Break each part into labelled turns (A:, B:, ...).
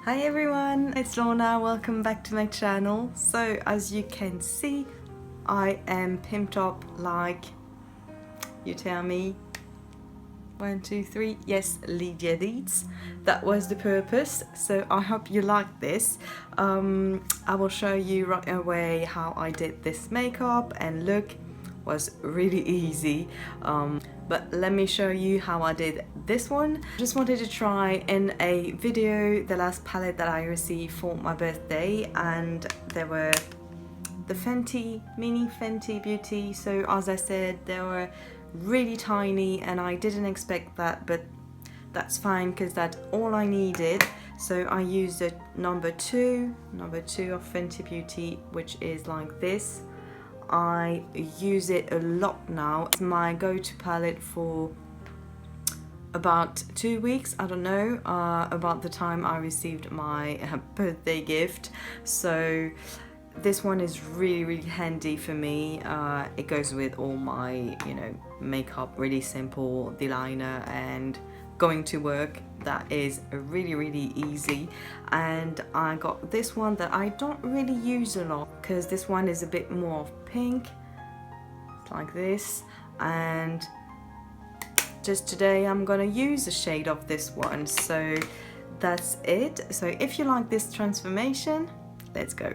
A: Hi everyone, it's Lorna. Welcome back to my channel. So as you can see, I am pimped up like, you tell me, 1, 2, 3, yes, LYDIA DEETZ. That was the purpose, so I hope you like this. I will show you right away how I did this makeup and look. Was really easy, but let me show you how I did this one. Just wanted to try in a video the last palette that I received for my birthday, and there were the Fenty, mini Fenty Beauty. So as I said, they were really tiny and I didn't expect that, but that's fine because that's all I needed. So I used the number two of Fenty Beauty, which is like this. I use it a lot now. It's my go-to palette for about 2 weeks, I don't know, about the time I received my birthday gift. So this one is really handy for me. It goes with all my, makeup, really simple, the liner and going to work. That is really easy. And I got this one that I don't really use a lot because this one is a bit more pink. It's like this. And just today I'm gonna use a shade of this one. So that's it. So if you like this transformation, let's go.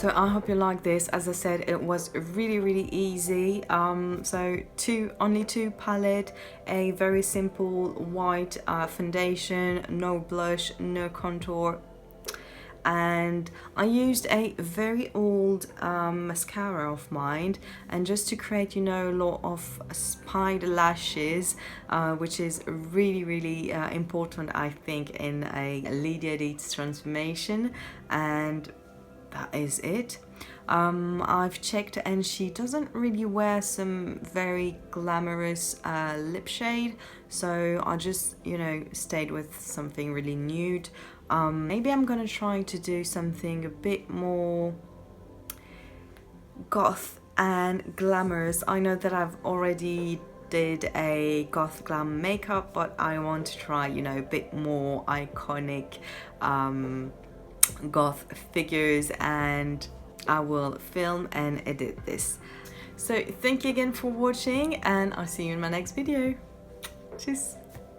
A: So I hope you like this. As I said, it was really easy. So only two palette, a very simple white foundation, no blush, no contour, and I used a very old mascara of mine, and just to create, you know, a lot of spider lashes, which is really important, I think, in a LYDIA DEETZ transformation. And that is it. I've checked and she doesn't really wear some very glamorous lip shade, so I just, you know, stayed with something really nude. Maybe I'm gonna try to do something a bit more goth and glamorous. I know that I've already did a goth glam makeup, but I want to try, you know, a bit more iconic goth figures, and I will film and edit this. So thank you again for watching, and I'll see you in my next video. Tschüss.